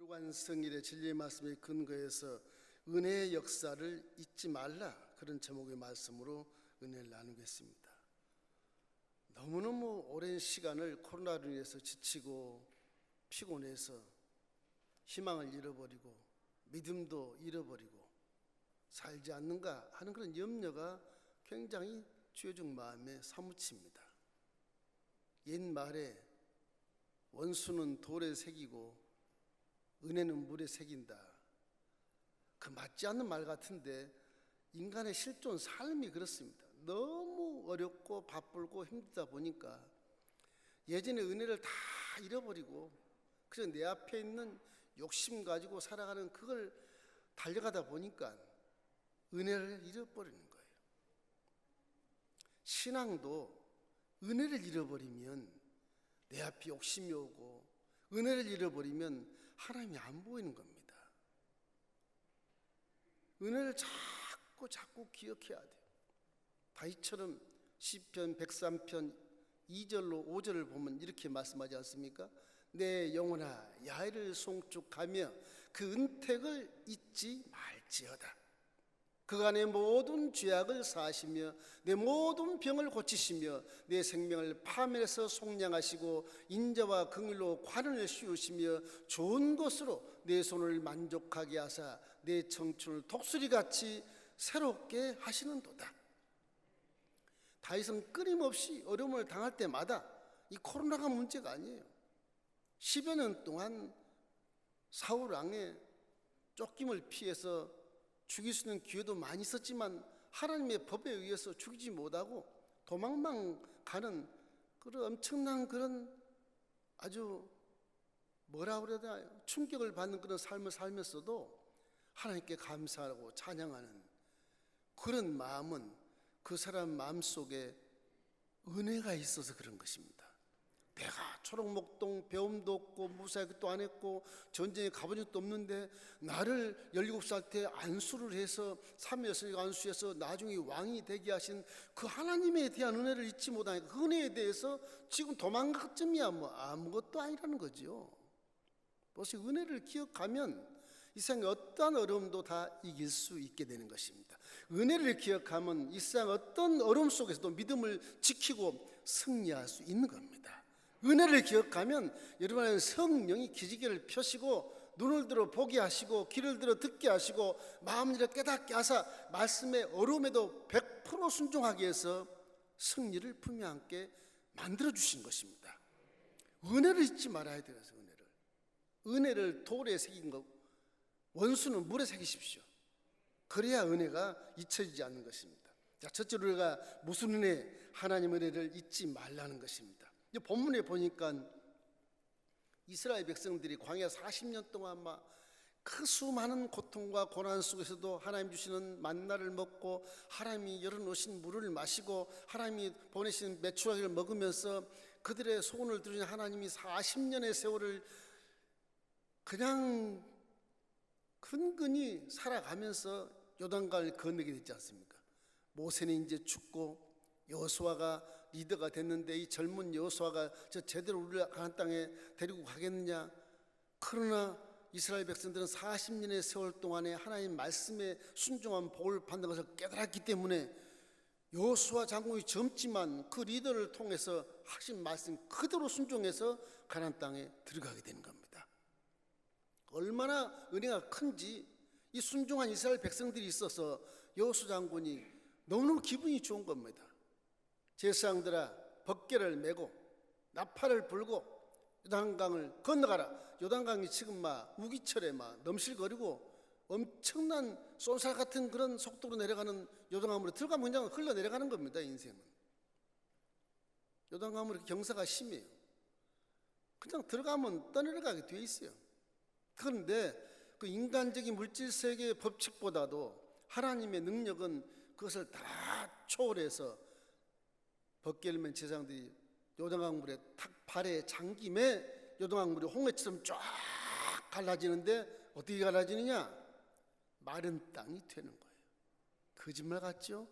거룩한 성일의 진리의 말씀에 근거해서 은혜의 역사를 잊지 말라, 그런 제목의 말씀으로 은혜를 나누겠습니다. 너무너무 오랜 시간을 코로나로 인해서 지치고 피곤해서 희망을 잃어버리고 믿음도 잃어버리고 살지 않는가 하는 그런 염려가 굉장히 죄적 마음에 사무칩니다. 옛말에 원수는 돌에 새기고 은혜는 물에 새긴다, 그 맞지 않는 말 같은데 인간의 실존 삶이 그렇습니다. 너무 어렵고 바쁘고 힘들다 보니까 예전에 은혜를 다 잃어버리고 그래서 내 앞에 있는 욕심 가지고 살아가는 그걸 달려가다 보니까 은혜를 잃어버리는 거예요. 신앙도 은혜를 잃어버리면 내 앞에 욕심이 오고 은혜를 잃어버리면 하나님이 안 보이는 겁니다. 은혜를 자꾸 기억해야 돼요. 다윗처럼 시편 103편 2절로 5절을 보면 이렇게 말씀하지 않습니까? 내 영혼아 야훼를 송축하며 그 은택을 잊지 말지어다. 그가 내 모든 죄악을 사하시며 내 모든 병을 고치시며 내 생명을 파멸해서 속량하시고 인자와 긍휼로 관원을 씌우시며 좋은 것으로 내 손을 만족하게 하사 내 청춘을 독수리같이 새롭게 하시는도다. 다윗은 끊임없이 어려움을 당할 때마다 이 코로나가 문제가 아니에요. 10여 년 동안 사울 왕의 쫓김을 피해서 죽일 수 있는 기회도 많이 있었지만 하나님의 법에 의해서 죽이지 못하고 도망만 가는 그런 엄청난 그런 아주 뭐라 그래야 되나요? 충격을 받는 그런 삶을 살면서도 하나님께 감사하고 찬양하는 그런 마음은 그 사람 마음속에 은혜가 있어서 그런 것입니다. 내가 초록목동 배움도 없고 무사학도 안 했고 전쟁에 가본 적도 없는데 나를 17살 때 안수를 해서 3여섯 안수해서 나중에 왕이 되게 하신 그 하나님에 대한 은혜를 잊지 못하니까 그 은혜에 대해서 지금 도망갈 쯤이야 뭐 아무것도 아니라는 거죠. 그래서 은혜를 기억하면 이 세상의 어떠한 어려움도 다 이길 수 있게 되는 것입니다. 은혜를 기억하면 이 세상 어떤 어려움 속에서도 믿음을 지키고 승리할 수 있는 겁니다. 은혜를 기억하면 여러분의 성령이 기지개를 펴시고 눈을 들어 보게 하시고 귀를 들어 듣게 하시고 마음을 들어 깨닫게 하사 말씀의 어려움에도 100% 순종하게 해서 승리를 품에 안게 만들어주신 것입니다. 은혜를 잊지 말아야 돼요. 은혜를 돌에 새긴 거, 원수는 물에 새기십시오. 그래야 은혜가 잊혀지지 않는 것입니다. 자, 첫째로 우리가 무슨 은혜? 하나님 은혜를 잊지 말라는 것입니다. 이 본문에 보니까 이스라엘 백성들이 광야 40년 동안 막 그 수많은 고통과 고난 속에서도 하나님 주시는 만나를 먹고 하나님이 열어놓으신 물을 마시고 하나님이 보내신 메추라기를 먹으면서 그들의 소원을 들으신 하나님이 40년의 세월을 그냥 근근히 살아가면서 요단강을 건너게 됐지 않습니까? 모세는 이제 죽고 여호수아가 리더가 됐는데 이 젊은 여호수아가 저 제대로 우리를 가나안 땅에 데리고 가겠느냐? 그러나 이스라엘 백성들은 40년의 세월 동안에 하나님 말씀에 순종한 복을 받는 것을 깨달았기 때문에 여호수아 장군이 젊지만 그 리더를 통해서 하신 말씀 그대로 순종해서 가나안 땅에 들어가게 되는 겁니다. 얼마나 은혜가 큰지 이 순종한 이스라엘 백성들이 있어서 여호수아 장군이 너무너무 기분이 좋은 겁니다. 제사장들아 법궤를 메고 나팔을 불고 요단강을 건너가라. 요단강이 지금 막 우기철에 막 넘실거리고 엄청난 쏜살 같은 그런 속도로 내려가는 요단강물에 들어가면 그냥 흘러내려가는 겁니다. 인생은 요단강물의 경사가 심해요. 그냥 들어가면 떠내려가게 돼 있어요. 그런데 그 인간적인 물질 세계의 법칙보다도 하나님의 능력은 그것을 다 초월해서 법궤를 맨 제사장들이 요단강물에 탁 발에 잠김에 요단강물이 홍해처럼 쫙 갈라지는데 어떻게 갈라지느냐? 마른 땅이 되는 거예요. 거짓말 같죠?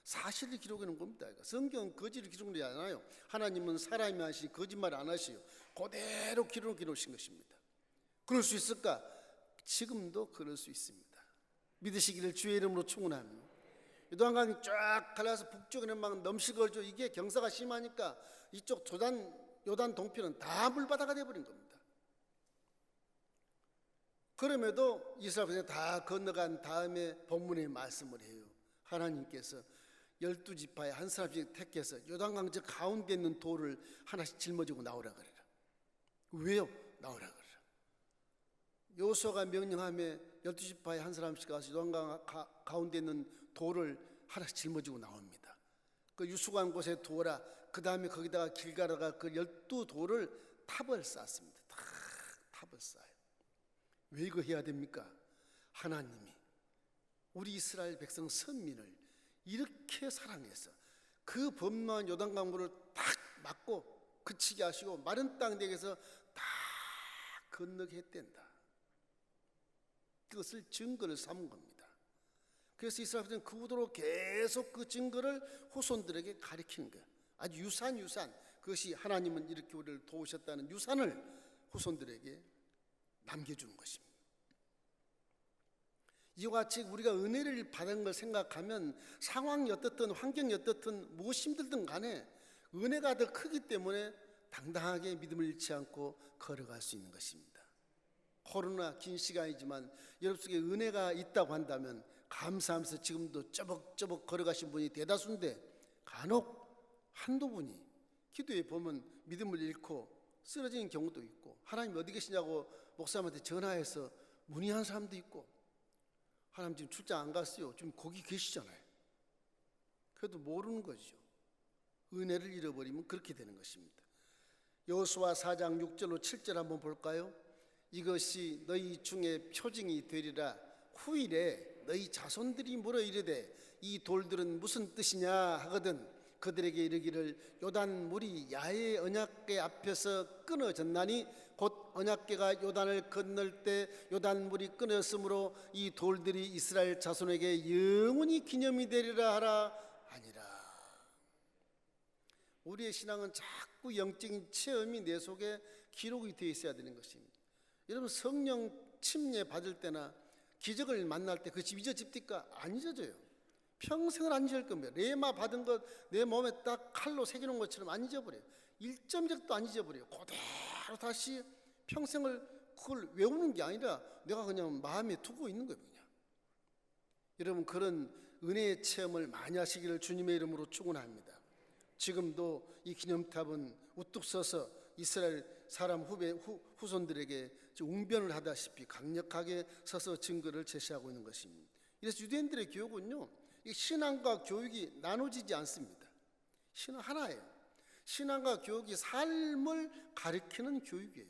사실을 기록하는 겁니다. 성경은 거짓을 기록하지 않아요. 하나님은 사람이 하시니 거짓말 안 하시요. 그대로 기록해 놓으신 것입니다. 그럴 수 있을까? 지금도 그럴 수 있습니다. 믿으시기를 주의 이름으로 축원합니다. 요단강이 쫙 갈라서 북쪽에는 막 넘실거리죠. 이게 경사가 심하니까 이쪽 요단 동편은 다 물바다가 되어버린 겁니다. 그럼에도 이스라엘 백성이 다 건너간 다음에 본문에 말씀을 해요. 하나님께서 12지파에 한 사람씩 택해서 요단강 저 가운데 있는 돌을 하나씩 짊어지고 나오라 그래라. 왜요? 나오라 그래라. 여호수아가 명령하며 12지파에 한 사람씩 가서 요단강 가운데 있는 돌을 하나씩 짊어지고 나옵니다. 그 유수관 곳에 두어라. 그 다음에 거기다가 길가다가 그 12돌을 탑을 쌓습니다. 다 탑을 쌓아요. 왜 이거 해야 됩니까? 하나님이 우리 이스라엘 백성 선민을 이렇게 사랑해서 그 범람한 요단강물을 딱 막고 그치게 하시고 마른 땅 되게서 다 건너게 했댄다. 그것을 증거를 삼은 겁니다. 그래서 이스라엘 백성은 그 후대로 계속 그 증거를 후손들에게 가르치는 거예요. 아주 유산 그것이 하나님은 이렇게 우리를 도우셨다는 유산을 후손들에게 남겨주는 것입니다. 이와 같이 우리가 은혜를 받은 걸 생각하면 상황이 어떻든 환경이 어떻든 무엇이 힘들든 간에 은혜가 더 크기 때문에 당당하게 믿음을 잃지 않고 걸어갈 수 있는 것입니다. 코로나 긴 시간이지만 여러분 속에 은혜가 있다고 한다면 감사하면서 지금도 쩌벅쩌벅 걸어가신 분이 대다수인데 간혹 한두 분이 기도에 보면 믿음을 잃고 쓰러지는 경우도 있고 하나님 어디 계시냐고 목사님한테 전화해서 문의한 사람도 있고 하나님 지금 출장 안 갔어요. 지금 거기 계시잖아요. 그래도 모르는 거죠. 은혜를 잃어버리면 그렇게 되는 것입니다. 여호수아 4장 6절로 7절 한번 볼까요? 이것이 너희 중에 표징이 되리라. 후일에 너희 자손들이 물어 이르되 이 돌들은 무슨 뜻이냐 하거든 그들에게 이르기를 요단 물이 야훼 언약궤 앞에서 끊어졌나니 곧 언약궤가 요단을 건널 때 요단 물이 끊었으므로 이 돌들이 이스라엘 자손에게 영원히 기념이 되리라 하라 아니라. 우리의 신앙은 자꾸 영적인 체험이 내 속에 기록이 되어 있어야 되는 것입니다. 여러분 성령 침례 받을 때나 기적을 만날 때 그 집 잊어집니까? 안 잊어져요. 평생을 안 잊을 겁니다. 레마 받은 것 내 몸에 딱 칼로 새겨놓은 것처럼 안 잊어버려요. 1점적도 안 잊어버려요. 그대로 다시 평생을 그걸 외우는 게 아니라 내가 그냥 마음에 두고 있는 거예요. 그냥. 여러분 그런 은혜의 체험을 많이 하시기를 주님의 이름으로 축원합니다. 지금도 이 기념탑은 우뚝 서서 이스라엘 사람 후손들에게 웅변을 하다시피 강력하게 서서 증거를 제시하고 있는 것입니다. 그래서 유대인들의 교육은요, 신앙과 교육이 나눠지지 않습니다. 신앙 하나예요. 신앙과 교육이 삶을 가리키는 교육이에요.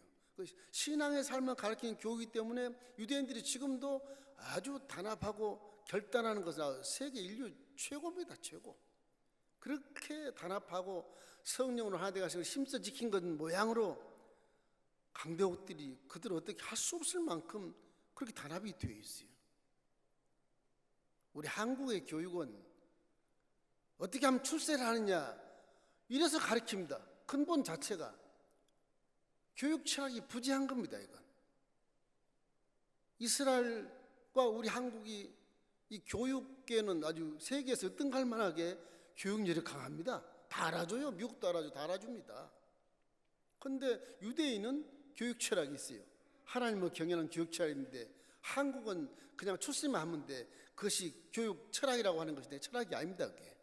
신앙의 삶을 가리키는 교육이기 때문에 유대인들이 지금도 아주 단합하고 결단하는 것은 세계 인류 최고입니다. 최고. 그렇게 단합하고 성령으로 하나 되어서 힘써 지킨 것 모양으로 강대국들이 그들을 어떻게 할 수 없을 만큼 그렇게 단합이 되어 있어요. 우리 한국의 교육은 어떻게 하면 출세를 하느냐 이래서 가르칩니다. 근본 자체가 교육 철학이 부재한 겁니다. 이건 이스라엘과 우리 한국이 이 교육계는 아주 세계에서 등할 만하게 교육열이 강합니다. 다 알아줘요. 미국도 알아줘, 다 알아줍니다. 그런데 유대인은 교육 철학이 있어요. 하나님을 경외하는 교육 철학인데 한국은 그냥 출세만 하면 돼. 그것이 교육 철학이라고 하는 것인데 철학이 아닙니다. 그게.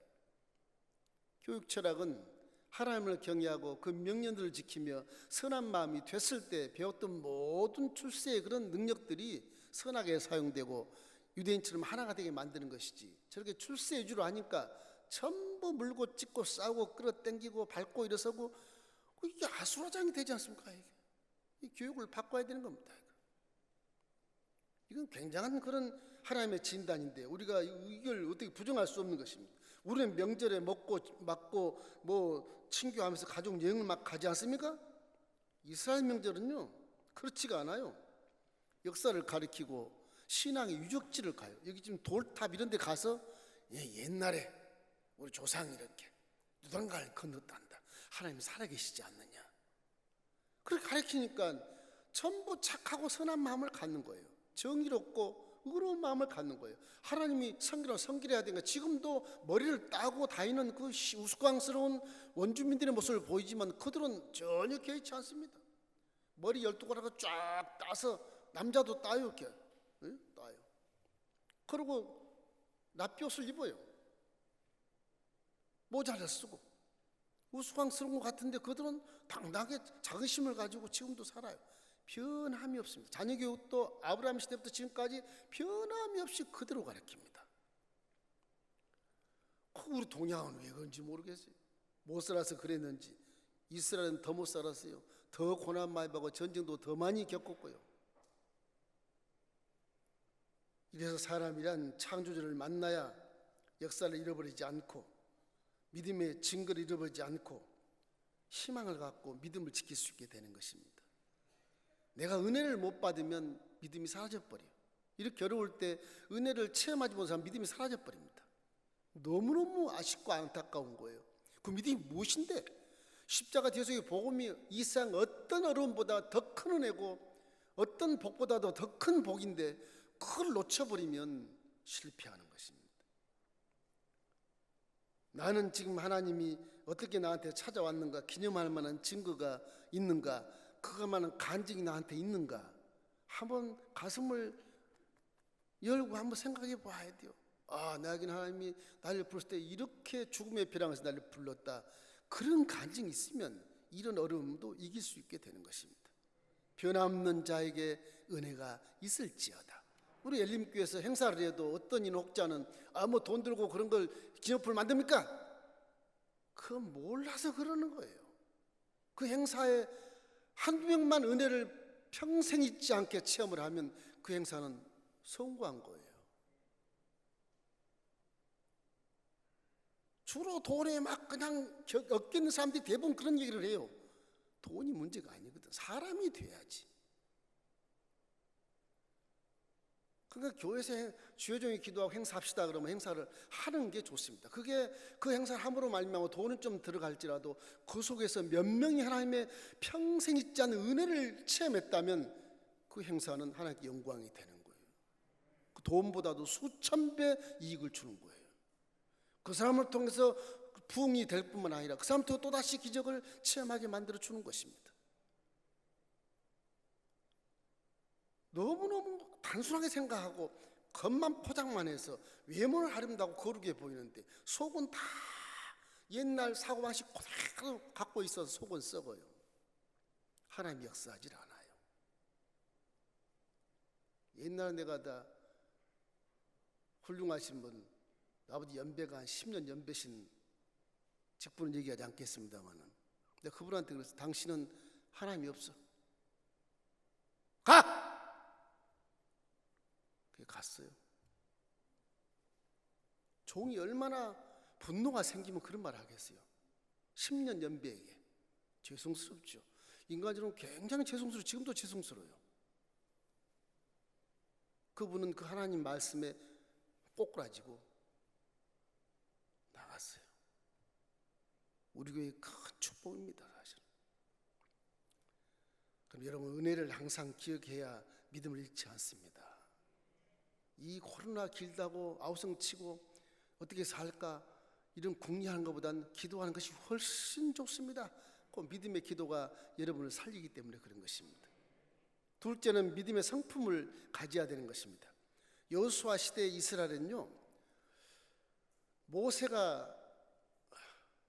교육 철학은 하나님을 경외하고 그 명령들을 지키며 선한 마음이 됐을 때 배웠던 모든 출세의 그런 능력들이 선하게 사용되고 유대인처럼 하나가 되게 만드는 것이지, 저렇게 출세 위주로 하니까 전부 물고 찢고 싸우고 끌어당기고 밟고 일어서고 이게 아수라장이 되지 않습니까? 이 교육을 바꿔야 되는 겁니다. 이건 굉장한 그런 하나님의 진단인데 우리가 이걸 어떻게 부정할 수 없는 것입니다. 우리는 명절에 먹고 맞고 뭐 친교하면서 가족 여행을 막 가지 않습니까? 이스라엘 명절은요 그렇지가 않아요. 역사를 가리키고 신앙의 유적지를 가요. 여기 지금 돌탑 이런 데 가서 옛날에 우리 조상이 이렇게 요단강을 건넜단다. 하나님 살아계시지 않느냐. 그렇게 가르치니까 전부 착하고 선한 마음을 갖는 거예요. 정의롭고 의로운 마음을 갖는 거예요. 하나님이 성결해야 되니까 지금도 머리를 따고 다니는 그 우스꽝스러운 원주민들의 모습을 보이지만 그들은 전혀 개의치 않습니다. 머리 12가락을 쫙 따서 남자도 따요. 이렇게 따요. 그리고 납비옷을 입어요. 모자를 쓰고 우스꽝스러운 것 같은데 그들은 당당하게 자긍심을 가지고 지금도 살아요. 변함이 없습니다. 자녀 교육도 아브라함 시대부터 지금까지 변함이 없이 그대로 가르칩니다. 우리 동양은 왜 그런지 모르겠어요. 못 살아서 그랬는지. 이스라엘은 더 못 살았어요. 더 고난 많이 받고 전쟁도 더 많이 겪었고요. 이래서 사람이란 창조주를 만나야 역사를 잃어버리지 않고 믿음의 증거를 잃어버리지 않고 희망을 갖고 믿음을 지킬 수 있게 되는 것입니다. 내가 은혜를 못 받으면 믿음이 사라져버려요. 이렇게 어려울 때 은혜를 체험하지 못한 사람 믿음이 사라져버립니다. 너무너무 아쉽고 안타까운 거예요. 그 믿음이 무엇인데? 십자가 뒤에서의 복음이 이 세상 어떤 어려움보다 더 큰 은혜고 어떤 복보다도 더 큰 복인데 그걸 놓쳐버리면 실패하는 것입니다. 나는 지금 하나님이 어떻게 나한테 찾아왔는가 기념할 만한 증거가 있는가 그것만한 간증이 나한테 있는가 한번 가슴을 열고 한번 생각해 봐야 돼요. 아, 나에겐 하나님이 나를 부를 때 이렇게 죽음의 벼랑에서 나를 불렀다. 그런 간증이 있으면 이런 어려움도 이길 수 있게 되는 것입니다. 변함없는 자에게 은혜가 있을지어다. 우리 엘림교회에서 행사를 해도 어떤 인혹자는 뭐 돈 들고 그런 걸 기념품을 만듭니까? 그건 몰라서 그러는 거예요. 그 행사에 한두 명만 은혜를 평생 잊지 않게 체험을 하면 그 행사는 성공한 거예요. 주로 돈에 막 그냥 엮여 있는 사람들이 대부분 그런 얘기를 해요. 돈이 문제가 아니거든. 사람이 돼야지. 그러니까 교회에서 주여 종일 기도하고 행사합시다 그러면 행사를 하는 게 좋습니다. 그게 그 행사를 함으로 말미암아 돈은 좀 들어갈지라도 그 속에서 몇 명이 하나님의 평생 잊지 않는 은혜를 체험했다면 그 행사는 하나님께 영광이 되는 거예요. 그 돈보다도 수천 배 이익을 주는 거예요. 그 사람을 통해서 부흥이 될 뿐만 아니라 그 사람한테 또다시 기적을 체험하게 만들어 주는 것입니다. 너무너무 단순하게 생각하고 겉만 포장만 해서 외모는 아름다고 거룩해 보이는데 속은 다 옛날 사고방식 그대로 갖고 있어서 속은 썩어요. 하나님이 역사하지 않아요. 옛날에 내가 다 훌륭하신 분 나보다 연배가 한 10년 연배신 직분은 얘기하지 않겠습니다만은 내가 그분한테 그래서 당신은 하나님이 없어. 가! 그게 갔어요. 종이 얼마나 분노가 생기면 그런 말을 하겠어요. 10년 연배에게 죄송스럽죠. 인간적으로 굉장히 죄송스러워요. 지금도 죄송스러워요. 그분은 그 하나님 말씀에 꼬꾸라지고 나갔어요. 우리 교회의 큰 축복입니다. 사실. 그럼 여러분 은혜를 항상 기억해야 믿음을 잃지 않습니다. 이 코로나 길다고 아우성치고 어떻게 살까 이런 궁리하는 것보다는 기도하는 것이 훨씬 좋습니다. 그 믿음의 기도가 여러분을 살리기 때문에 그런 것입니다. 둘째는 믿음의 성품을 가져야 되는 것입니다. 여호수아 시대 이스라엘은요 모세가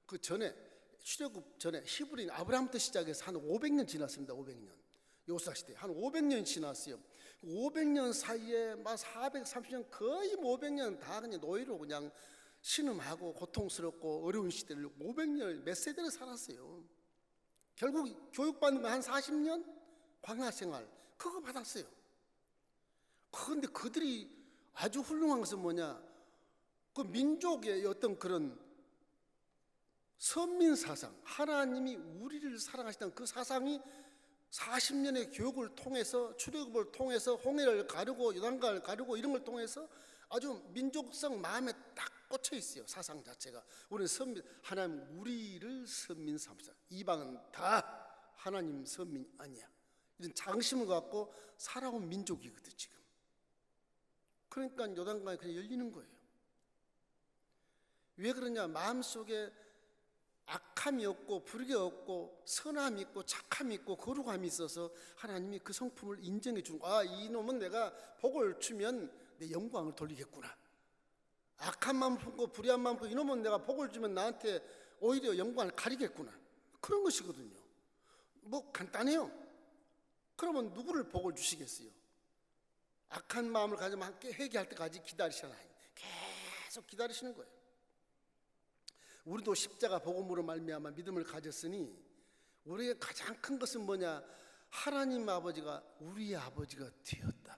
그 전에 출애굽 전에 히브리인 아브라함부터 시작해서 한 500년 지났습니다. 500년 여호수아 시대 한 500년 지났어요. 500년 사이에 막 430년 거의 500년 다 그냥 노예로 그냥 신음하고 고통스럽고 어려운 시대를 500년을 몇 세대를 살았어요. 결국 교육받는 거 한 40년 광야 생활 그거 받았어요. 그런데 그들이 아주 훌륭한 것은 뭐냐? 그 민족의 어떤 그런 선민 사상, 하나님이 우리를 사랑하시다는 그 사상이 40년의 교육을 통해서 출애굽을 통해서 홍해를 가르고 요단강을 가르고 이런 걸 통해서 아주 민족성 마음에 딱 꽂혀 있어요. 사상 자체가 우리는 선민, 하나님 우리를 선민 삼사 이방은 다 하나님 선민이 아니야. 이런 자긍심을 갖고 살아온 민족이거든 지금. 그러니까 요단강이 그냥 열리는 거예요. 왜 그러냐? 마음속에 악함이 없고 불의가 없고 선함이 있고 착함이 있고 거룩함이 있어서 하나님이 그 성품을 인정해 주는 거야. 이놈은 내가 복을 주면 내 영광을 돌리겠구나. 악한 마음 품고 불의한 마음 품고 이놈은 내가 복을 주면 나한테 오히려 영광을 가리겠구나. 그런 것이거든요. 뭐 간단해요. 그러면 누구를 복을 주시겠어요? 악한 마음을 가지면 함께 회개할 때까지 기다리시잖아요. 계속 기다리시는 거예요. 우리도 십자가 복음으로 말미암아 믿음을 가졌으니 우리의 가장 큰 것은 뭐냐? 하나님 아버지가 우리의 아버지가 되었다.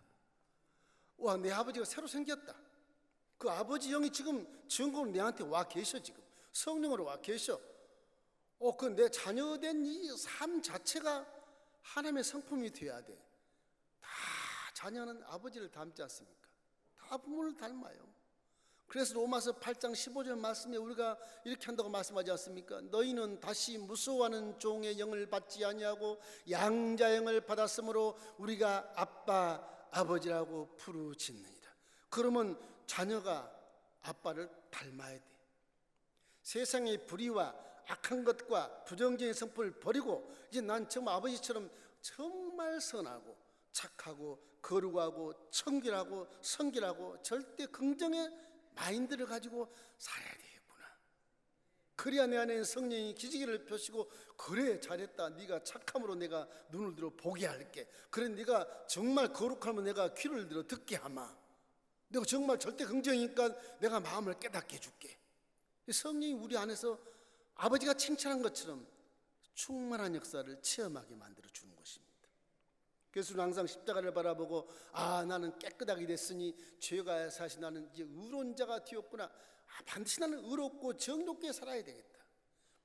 와, 내 아버지가 새로 생겼다. 그 아버지 영이 지금 증거로 내한테 와 계셔. 지금 성령으로 와 계셔. 그 내 자녀된 이 삶 자체가 하나님의 성품이 되어야 돼. 다 자녀는 아버지를 닮지 않습니까? 다 부모를 닮아요. 그래서 로마서 8장 15절 말씀에 우리가 이렇게 한다고 말씀하지 않습니까? 너희는 다시 무서워하는 종의 영을 받지 아니하고 양자의 영을 받았으므로 우리가 아빠 아버지라고 부르짖느니라. 그러면 자녀가 아빠를 닮아야 돼. 세상의 불의와 악한 것과 부정적인 성품을 버리고 이제 난 정말 아버지처럼 정말 선하고 착하고 거룩하고 청결하고 성결하고 절대 긍정의 마인드를 가지고 살아야 되겠구나. 그래야 내 안에 성령이 기지개를 펴시고 그래 잘했다. 네가 착함으로 내가 눈을 들어 보게 할게. 그래 네가 정말 거룩하면 내가 귀를 들어 듣게 하마. 내가 정말 절대 긍정이니까 내가 마음을 깨닫게 해줄게. 성령이 우리 안에서 아버지가 칭찬한 것처럼 충만한 역사를 체험하게 만들어주는 것입니다. 그래서 항상 십자가를 바라보고 나는 깨끗하게 됐으니 죄가 사실 나는 이제 의로운 자가 되었구나. 반드시 나는 의롭고 정롭게 살아야 되겠다.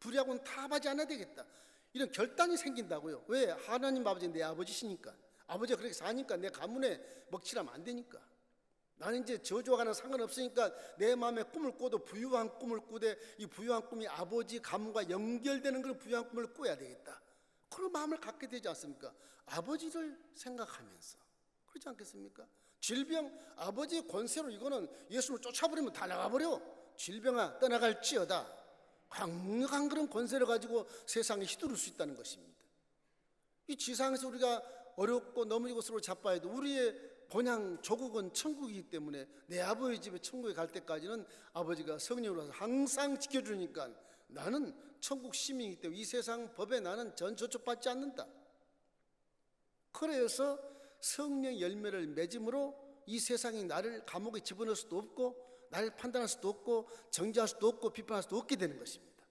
불의하고는 타협하지 않아야 되겠다. 이런 결단이 생긴다고요. 왜? 하나님 아버지는 내 아버지시니까. 아버지가 그렇게 사니까 내 가문에 먹칠하면 안 되니까. 나는 이제 저주와는 상관없으니까 내 마음에 꿈을 꿔도 부유한 꿈을 꾸되 이 부유한 꿈이 아버지 가문과 연결되는 그런 부유한 꿈을 꿔야 되겠다. 그런 마음을 갖게 되지 않습니까? 아버지를 생각하면서. 그렇지 않겠습니까? 질병, 아버지의 권세로 이거는 예수를 쫓아버리면 다 나가버려. 질병아 떠나갈지어다. 강력한 그런 권세를 가지고 세상에 휘두를 수 있다는 것입니다. 이 지상에서 우리가 어렵고 넘어지고 서로 자빠해도 우리의 본향 조국은 천국이기 때문에 내 아버지 집에 천국에 갈 때까지는 아버지가 성령으로서 항상 지켜주니까 나는 천국 시민이기 때문에 이 세상 법에 나는 저촉받지 않는다. 그래서 성령 열매를 맺음으로 이 세상이 나를 감옥에 집어넣을 수도 없고 나를 판단할 수도 없고 정죄할 수도 없고 비판할 수도 없게 되는 것입니다.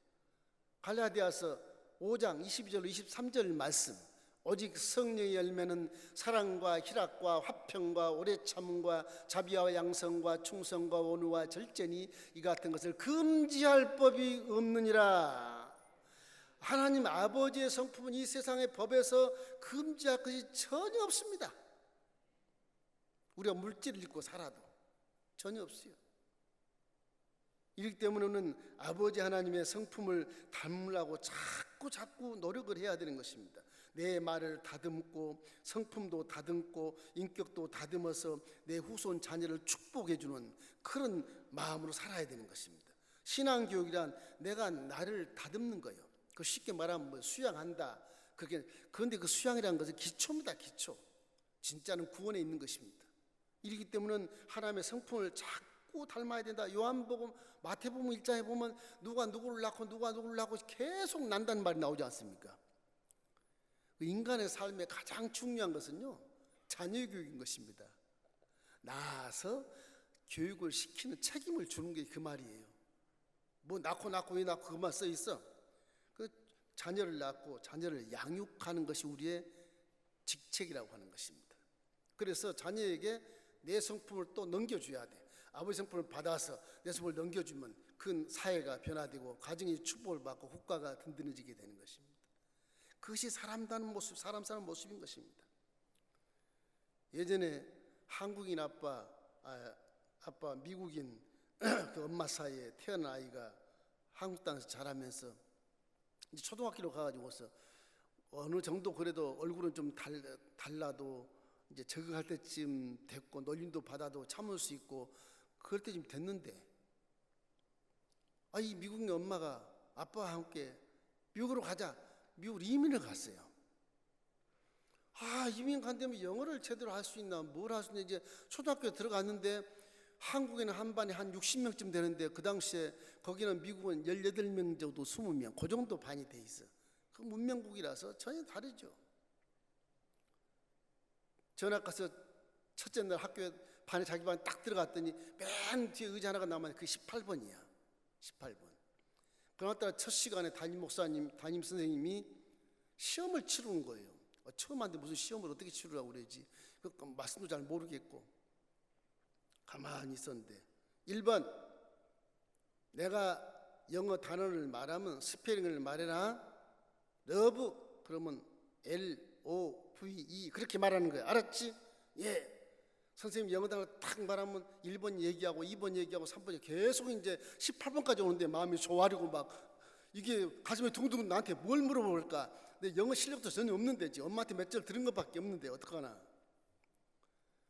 갈라디아서 5장 22절 23절 말씀, 오직 성령의 열매는 사랑과 희락과 화평과 오래 참음과 자비와 양성과 충성과 온유와 절제니 이 같은 것을 금지할 법이 없느니라. 하나님 아버지의 성품은 이 세상의 법에서 금지할 것이 전혀 없습니다. 우리가 물질을 입고 살아도 전혀 없어요. 이렇기 때문에는 아버지 하나님의 성품을 닮으려고 자꾸 노력을 해야 되는 것입니다. 내 말을 다듬고 성품도 다듬고 인격도 다듬어서 내 후손 자녀를 축복해 주는 그런 마음으로 살아야 되는 것입니다. 신앙교육이란 내가 나를 다듬는 거예요. 그 쉽게 말하면 뭐 수양한다. 그런데 그 수양이라는 것은 기초입니다. 기초. 진짜는 구원에 있는 것입니다. 이렇기 때문에 하나님의 성품을 자꾸 닮아야 된다. 요한복음, 마태복음 1장에 보면 누가 누구를 낳고 계속 난다는 말이 나오지 않습니까? 인간의 삶에 가장 중요한 것은요, 자녀 교육인 것입니다. 낳아서 교육을 시키는 책임을 주는 게 그 말이에요. 뭐 낳고 왜 낳고 그만 써 있어. 그 자녀를 낳고 자녀를 양육하는 것이 우리의 직책이라고 하는 것입니다. 그래서 자녀에게 내 성품을 또 넘겨줘야 돼. 아버지 성품을 받아서 내 성품을 넘겨주면 그 사회가 변화되고 가정이 축복을 받고 국가가 든든해지게 되는 것입니다. 그것이 사람 사는 모습인 것입니다. 예전에 한국인 아빠 미국인 그 엄마 사이에 태어난 아이가 한국 땅에서 자라면서 이제 초등학교로 가가지고서 어느 정도 그래도 얼굴은 좀 달라도 이제 적응할 때쯤 됐고 놀림도 받아도 참을 수 있고 그럴 때쯤 됐는데 이 미국의 엄마가 아빠와 함께 미국으로 가자. 미국으로 이민을 갔어요. 이민 간다면 영어를 제대로 할 수 있나 뭘 할 수 있나 이제 초등학교에 들어갔는데 한국에는 한 반에 한 60명쯤 되는데 그 당시에 거기는 미국은 18명 정도 20명 그 정도 반이 돼 있어. 그 문명국이라서 전혀 다르죠. 전학 가서 첫째 날 학교에 반에 자기 반 딱 들어갔더니 맨 뒤에 의자 하나가 남았는데 그게 18번이야. 18번. 그러나 첫 시간에 담임 선생님이 시험을 치르는 거예요. 처음 하는데 무슨 시험을 어떻게 치르라고 그러지? 말씀도 잘 모르겠고 가만히 있었는데 1번 내가 영어 단어를 말하면 스페링을 말해라. love 그러면 L-O-V-E 그렇게 말하는 거야. 알았지? 예. 선생님 영어 단어 딱 말하면 1번 얘기하고 2번 얘기하고 3번 계속 이제 18번까지 오는데 마음이 조아리고 막 이게 가슴에 둥둥 나한테 뭘 물어볼까? 내 영어 실력도 전혀 없는데 엄마한테 몇 절 들은 것밖에 없는데 어떡하나.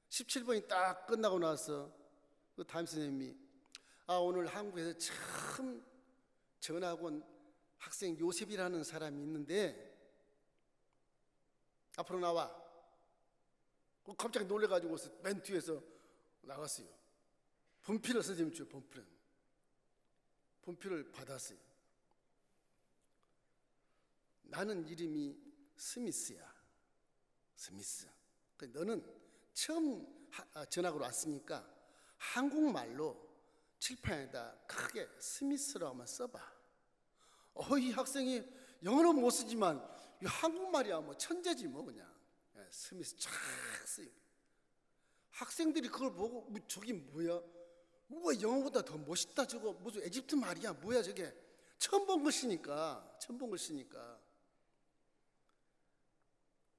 17번이 딱 끝나고 나서 그 담임 선생님이 오늘 한국에서 처음 전학 온 학생 요셉이라는 사람이 있는데 앞으로 나와. 갑자기 놀래가지고 맨 뒤에서 나갔어요. 분필을 선생님 줘요. 분필을 받았어요. 나는 이름이 스미스야. 스미스. 너는 처음 전학으로 왔으니까 한국말로 칠판에다 크게 스미스라고 한번 써봐. 이 학생이 영어는 못 쓰지만 이 한국말이야 뭐 천재지 뭐 그냥. 스미스 쫙 쓰요. 학생들이 그걸 보고 저기 뭐야? 영어보다 더 멋있다 저거 무슨 에집트 말이야 뭐야 저게? 처음 본 글씨니까.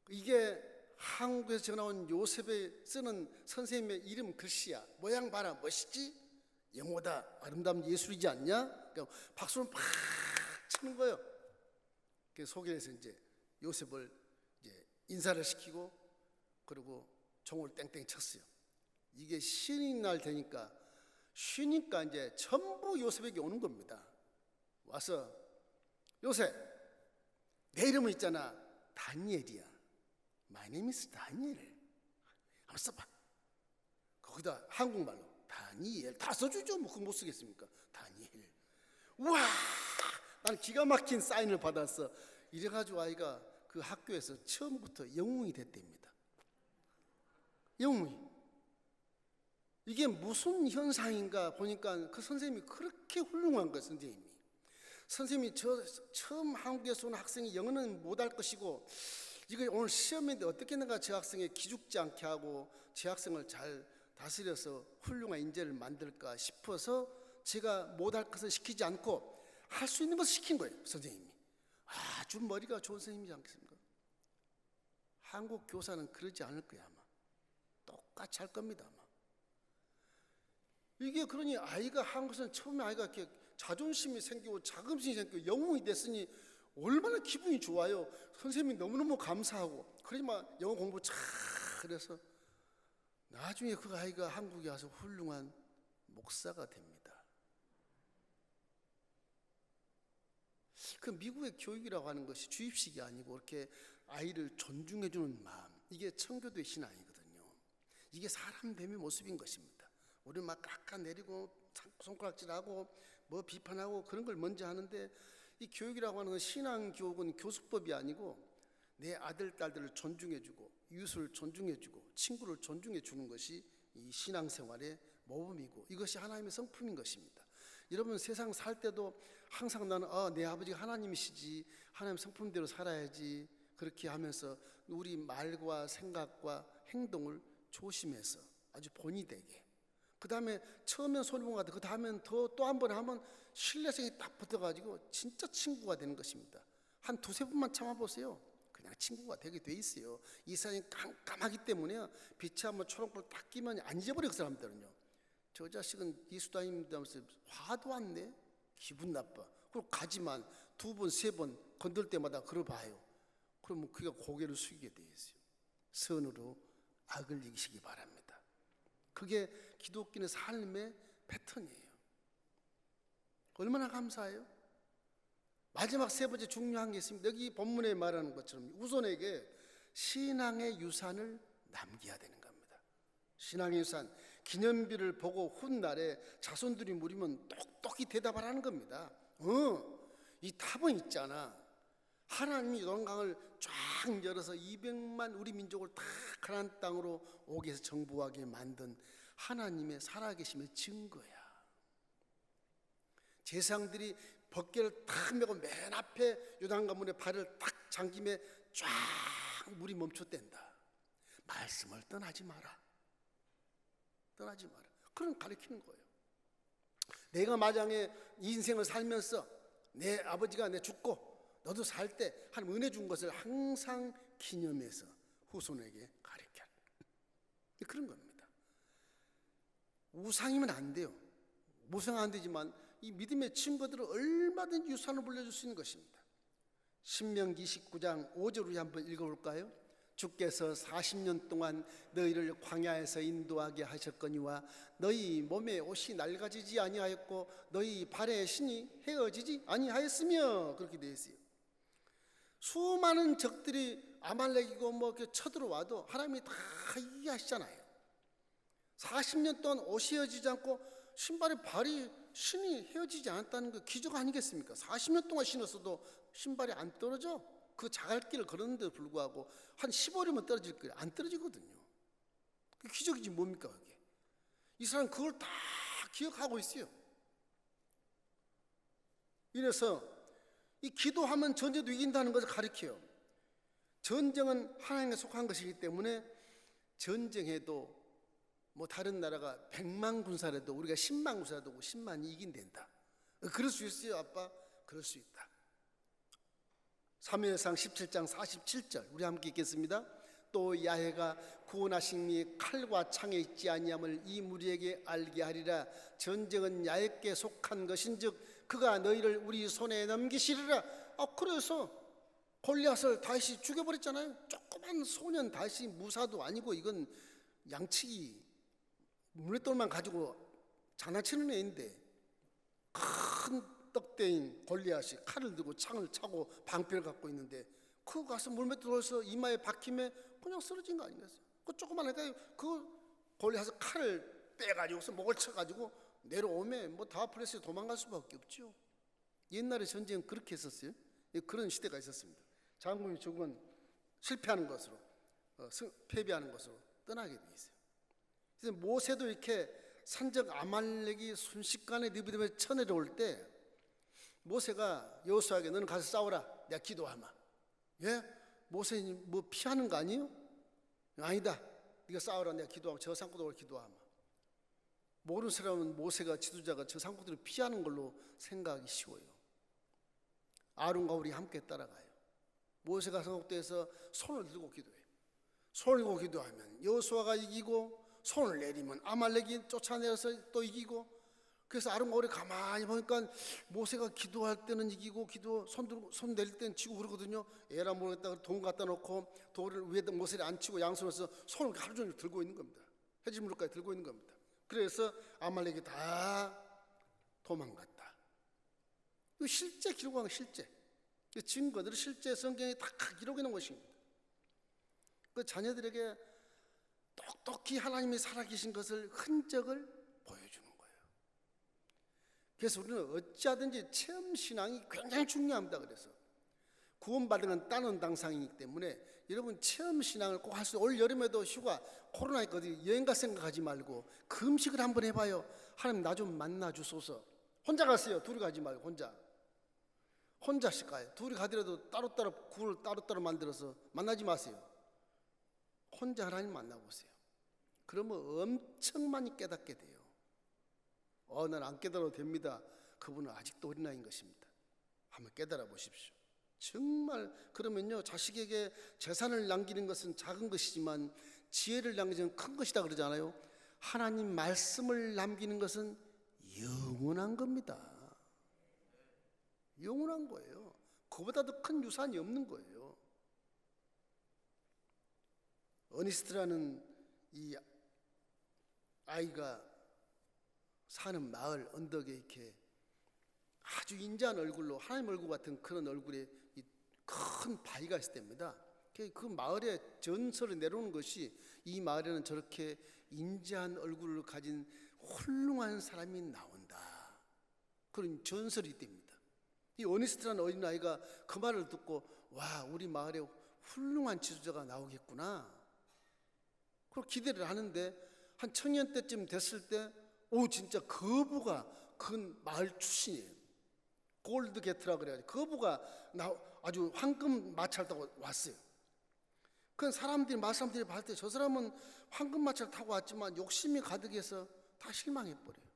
이게 한국에서 전화 온 요셉에 쓰는 선생님의 이름 글씨야. 모양 봐라 멋있지? 영어보다 아름다운 예술이지 않냐? 그러니까 박수를 팍 치는 거예요. 그 소개해서 이제 요셉을 이제 인사를 시키고 그리고 종을 땡땡 쳤어요. 이게 쉬는 되니까 쉬니까 이제 전부 요셉에게 오는 겁니다. 와서 요셉 내 이름은 있잖아 다니엘이야. My name is 다니엘. 한번 써봐. 거기다 한국말로 다니엘 다 써주죠. 뭐 그거 못 쓰겠습니까? 다니엘. 와, 나는 기가 막힌 사인을 받았어. 이래가지고 아이가 그 학교에서 처음부터 영웅이 됐답니다. 영웅이. 이게 무슨 현상인가 보니까 그 선생님이 그렇게 훌륭한 거예요. 선생님이 처음 한국에서 온 학생이 영어는 못할 것이고 이거 오늘 시험인데 어떻게 내가 저 학생을 기죽지 않게 하고 저 학생을 잘 다스려서 훌륭한 인재를 만들까 싶어서 제가 못할 것을 시키지 않고 할 수 있는 것을 시킨 거예요. 선생님이. 아주 머리가 좋은 선생님이지 않겠습니까? 한국 교사는 그러지 않을 거야 아마. 똑같이 할 겁니다 아마. 이게 그러니 아이가 한국에서는 처음에 아이가 이렇게 자존심이 생기고 자긍심이 생기고 영웅이 됐으니 얼마나 기분이 좋아요. 선생님이 너무너무 감사하고 그러지만 영어 공부 잘해서 나중에 그 아이가 한국에 와서 훌륭한 목사가 됩니다. 그 미국의 교육이라고 하는 것이 주입식이 아니고 이렇게 아이를 존중해주는 마음, 이게 청교도의 신앙이거든요. 이게 사람 됨의 모습인 것입니다. 우리 막 깎아내리고 손가락질하고 뭐 비판하고 그런 걸 먼저 하는데 이 교육이라고 하는 건 신앙교육은 교수법이 아니고 내 아들, 딸들을 존중해주고 이웃을 존중해주고 친구를 존중해주는 것이 이 신앙생활의 모범이고 이것이 하나님의 성품인 것입니다. 여러분 세상 살 때도 항상 나는 내 아버지가 하나님이시지 하나님 성품대로 살아야지 그렇게 하면서 우리 말과 생각과 행동을 조심해서 아주 본의 되게 그 다음에 처음엔 소리만 가도 그 다음엔 또 한 번 하면 신뢰성이 딱 붙어가지고 진짜 친구가 되는 것입니다. 한 두세 번만 참아보세요. 그냥 친구가 되게 돼 있어요. 이 사람이 깜깜하기 때문에 빛이 한번 초록불 딱 끼면 안 잊어버려 그 사람들은요. 저 자식은 예수 다닌다면서 화도 안 내? 기분 나빠. 그리고 가지만 두 번, 세 번 건들 때마다 그러봐요. 그러면 그가 고개를 숙이게 돼 있어요. 선으로 악을 이기시기 바랍니다. 그게 기독교인의 삶의 패턴이에요. 얼마나 감사해요? 마지막 세 번째 중요한 게 있습니다. 여기 본문에 말하는 것처럼 우선에게 신앙의 유산을 남겨야 되는 겁니다. 신앙의 유산, 기념비를 보고 훗날에 자손들이 물으면 똑똑히 대답을 하는 겁니다. 이 탑은 있잖아. 하나님이 요단강을 쫙 열어서 200만 우리 민족을 다 가나안 땅으로 오게 해서 정복하게 만든 하나님의 살아계심의 증거야. 제사장들이 벗개를 탁 메고 맨 앞에 요단강 문에 발을 딱 잠김에 쫙 물이 멈췄댄다. 말씀을 떠나지 마라. 떠나지 마라. 그런 가르치는 거예요. 내가 마장에 인생을 살면서 내 아버지가 내 죽고 너도 살 때 하나님 은혜 준 것을 항상 기념해서 후손에게 가르쳐라. 그런 겁니다. 우상이면 안 돼요. 무상 안 되지만 이 믿음의 증거들을 얼마든지 유산으로 불려줄 수 있는 것입니다. 신명기 29장 5절 우리 한번 읽어볼까요? 주께서 40년 동안 너희를 광야에서 인도하게 하셨거니와 너희 몸에 옷이 낡아지지 아니하였고 너희 발에 신이 헤어지지 아니하였으며, 그렇게 되어 있어요. 수많은 적들이 아말렉이고 뭐 쳐들어와도 하나님이 다 이해하시잖아요. 40년 동안 옷이 헤어지지 않고 신발의 발이 신이 헤어지지 않았다는 거 기적 아니겠습니까? 40년 동안 신었어도 신발이 안 떨어져. 그 자갈길을 걸었는데도 불구하고 한 15리면 떨어질 거예요. 안 떨어지거든요. 그 기적이지 뭡니까 그게. 이 사람 그걸 다 기억하고 있어요. 이래서 이 기도하면 전쟁도 이긴다는 것을 가르쳐요. 전쟁은 하나님께 속한 것이기 때문에 전쟁해도 뭐 다른 나라가 100만 군사라도 우리가 10만 군사라도 10만이 이긴댄다. 그럴 수 있어요 아빠? 그럴 수 있다. 사무엘상 17장 47절 우리 함께 읽겠습니다. 또 야훼가 구원하심이 칼과 창에 있지 아니함을 이 무리에게 알게 하리라. 전쟁은 야훼께 속한 것인즉 그가 너희를 우리 손에 넘기시리라. 그래서 골리앗을 다시 죽여버렸잖아요. 조그만 소년 다시 무사도 아니고 이건 양치기 물맷돌만 가지고 장난치는 애인데 큰 떡대인 골리앗이 칼을 들고 창을 차고 방패를 갖고 있는데 그거 가서 물맷돌에서 이마에 박힘에 그냥 쓰러진 거 아니겠어요? 그 조그만 애가 그 골리앗을 칼을 빼가지고서 목을 쳐가지고 내려오면 뭐 다 프레스에 도망갈 수밖에 없죠. 옛날에 전쟁은 그렇게 했었어요. 그런 시대가 있었습니다. 장군이 죽으면 실패하는 것으로 패배하는 것으로 떠나게 돼 있어요. 그래서 모세도 이렇게 산적 아말렉이 순식간에 느비듬에 쳐내려올 때 모세가 여호수아에게 너는 가서 싸우라. 내가 기도하마. 예? 모세님 뭐 피하는 거 아니에요? 아니다. 네가 싸우라. 내가 기도하고 저 산고들을 기도하마. 모르는 사람은 모세가 지도자가 저 산고들을 피하는 걸로 생각하기 쉬워요. 아론과 우리 함께 따라가요. 모세가 성읍대에서 손을 들고 기도해요. 손을 들고 기도하면 여호수아가 이기고 손을 내리면 아말렉이 쫓아내서 또 이기고, 그래서 아론과 우리 가만히 보니까 모세가 기도할 때는 이기고 손 내릴 때는 지고 그러거든요. 에라 모르겠다 돈 갖다 놓고 돌을 위에 모세를 앉히고 양손에서 손을 하루 종일 들고 있는 겁니다. 해지무릎까지 들고 있는 겁니다. 그래서 아말렉이 다 도망갔다. 이거 실제 기록한 실제 증거들을 실제 성경에 다 기록해 놓은 것입니다. 그 자녀들에게 똑똑히 하나님이 살아계신 것을 흔적을 보여주는 거예요. 그래서 우리는 어찌하든지 체험신앙이 굉장히 중요합니다. 그래서 구원받은 건 따는 당상이기 때문에 여러분 체험신앙을 꼭 할 수, 올 여름에도 휴가 코로나 있거든요. 여행 갈 생각하지 말고 금식을 한번 해봐요. 하나님 나 좀 만나 주소서. 혼자 갔어요. 둘이 가지 말고 혼자씩 가요. 둘이 가더라도 따로따로 굴을 따로따로 만들어서 만나지 마세요. 혼자 하나님 만나보세요. 그러면 엄청 많이 깨닫게 돼요. 난 안 깨달아도 됩니다. 그분은 아직도 어린아이인 것입니다. 한번 깨달아 보십시오. 정말 그러면요, 자식에게 재산을 남기는 것은 작은 것이지만 지혜를 남기는 것은 큰 것이다 그러잖아요. 하나님 말씀을 남기는 것은 영원한 겁니다. 영원한 거예요. 그보다 더 큰 유산이 없는 거예요. 어니스트라는 이 아이가 사는 마을 언덕에 이렇게 아주 인자한 얼굴로 하나님 얼굴 같은 그런 얼굴에 큰 바위가 있을 때입니다. 그 마을의 전설을 내려오는 것이 이 마을에는 저렇게 인자한 얼굴을 가진 훌륭한 사람이 나온다, 그런 전설이 됩니다. 이 어니스트라는 어린아이가 그 말을 듣고 와, 우리 마을에 훌륭한 지도자가 나오겠구나, 그리고 기대를 하는데 한 청년 때쯤 됐을 때 진짜 거부가 그 마을 출신이에요. 골드 게트라 그래가지고 거부가 아주 황금 마차를 타고 왔어요. 그 사람들이 봤을 때 저 사람은 황금 마차를 타고 왔지만 욕심이 가득해서 다 실망해버려요.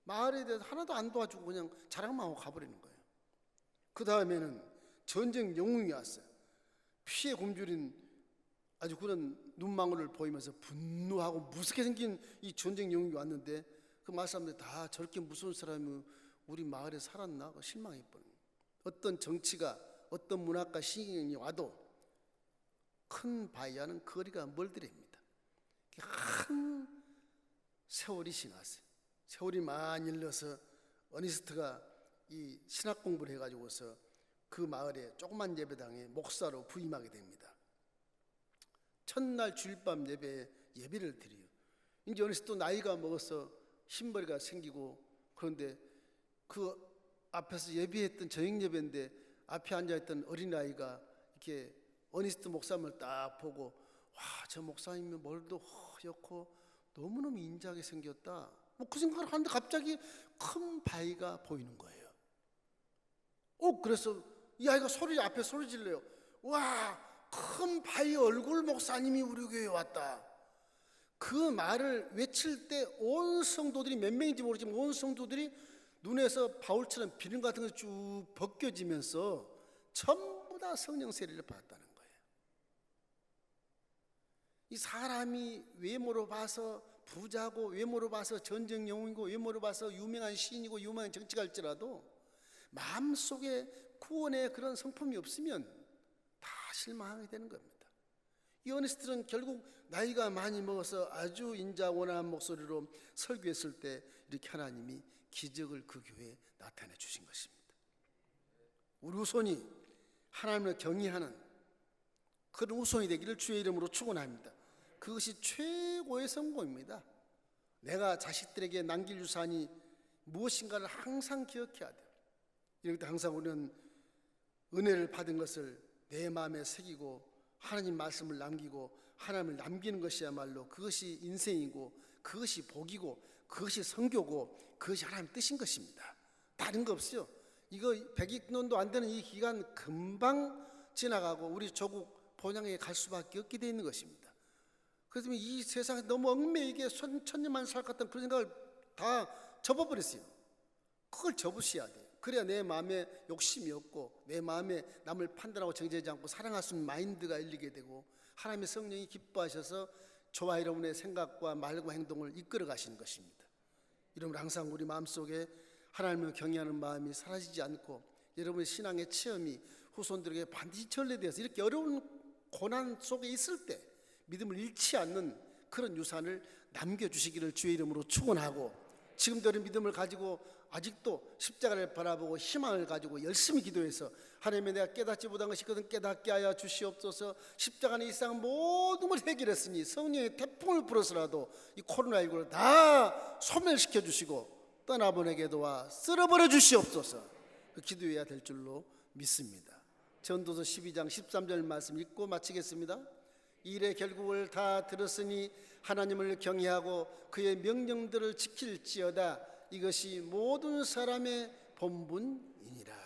마을에 대해서 하나도 안 도와주고 그냥 자랑만 하고 가버리는 거예요. 그 다음에는 전쟁 영웅이 왔어요. 피에 굶주린 아주 그런 눈망울을 보이면서 분노하고 무섭게 생긴 이 전쟁 영웅이 왔는데 그 마을 사람들이 다 저렇게 무서운 사람이 우리 마을에 살았나 실망해버려요. 어떤 정치가 어떤 문학가 시인이 와도 큰 바위와는 거리가 멀더랍니다. 한 세월이 지났어요. 세월이 많이 흘러서 어니스트가 이 신학 공부를 해가지고서 그 마을에 조그만 예배당에 목사로 부임하게 됩니다. 첫날 주일밤 예배에 예배를 드려요. 이제 어니스트 나이가 먹어서 흰머리가 생기고, 그런데 그 앞에서 예배했던 저녁 예배인데 앞에 앉아있던 어린아이가 이렇게 어니스트 목사님을 딱 보고 와, 저 목사님이 머리도 허옇고 너무너무 인자하게 생겼다, 그 생각을 하는데 갑자기 큰 바위가 보이는 거예요. 그래서 이 아이가 앞에 소리 질러요. 와, 큰 바위 얼굴 목사님이 우리 교회에 왔다. 그 말을 외칠 때 온 성도들이, 몇 명인지 모르지만 온 성도들이 눈에서 바울처럼 비름 같은 것이 쭉 벗겨지면서 전부 다 성령 세례를 받았다는 거예요. 이 사람이 외모로 봐서 부자고, 외모로 봐서 전쟁 영웅이고, 외모로 봐서 유명한 시인이고 유명한 정치가일지라도 마음속에 구원의 그런 성품이 없으면 다 실망하게 되는 겁니다. 이 어니스트는 결국 나이가 많이 먹어서 아주 인자하고 온화한 목소리로 설교했을 때 이렇게 하나님이 기적을 그 교회에 나타내 주신 것입니다. 우리 후손이 하나님을 경외하는 그런 후손이 되기를 주의 이름으로 축원합니다. 그것이 최고의 성공입니다. 내가 자식들에게 남길 유산이 무엇인가를 항상 기억해야 돼요. 이럴 때 항상 우리는 은혜를 받은 것을 내 마음에 새기고 하나님 말씀을 남기고 하나님을 남기는 것이야말로 그것이 인생이고, 그것이 복이고, 그것이 선교고, 그것이 하나님 뜻인 것입니다. 다른 거 없어요. 이거 100년도 안 되는 이 기간 금방 지나가고 우리 조국 본향에 갈 수밖에 없게 되어 있는 것입니다. 그래서 이 세상에 너무 얽매이게 천년만 살 것 같은 그런 생각을 다 접어버렸어요. 그걸 접으셔야 돼요. 그래야 내 마음에 욕심이 없고 내 마음에 남을 판단하고 정죄하지 않고 사랑할 수 있는 마인드가 열리게 되고, 하나님의 성령이 기뻐하셔서 저와 여러분의 생각과 말과 행동을 이끌어 가시는 것입니다. 여러분, 항상 우리 마음속에 하나님을 경외하는 마음이 사라지지 않고 여러분의 신앙의 체험이 후손들에게 반드시 전래되어서 이렇게 어려운 고난 속에 있을 때 믿음을 잃지 않는 그런 유산을 남겨주시기를 주의 이름으로 축원하고, 지금도 이런 믿음을 가지고 아직도 십자가를 바라보고 희망을 가지고 열심히 기도해서 하나님의 내가 깨닫지 못한 것이 있거든 깨닫게 하여 주시옵소서. 십자가는 이 세상 모든 걸 해결했으니 성령의 태풍을 불어서라도 이 코로나19를 다 소멸시켜 주시고 떠나보내게 도와 쓸어버려 주시옵소서. 그 기도해야 될 줄로 믿습니다. 전도서 12장 13절 말씀 읽고 마치겠습니다. 이 일의 결국을 다 들었으니 하나님을 경외하고 그의 명령들을 지킬지어다. 이것이 모든 사람의 본분이니라.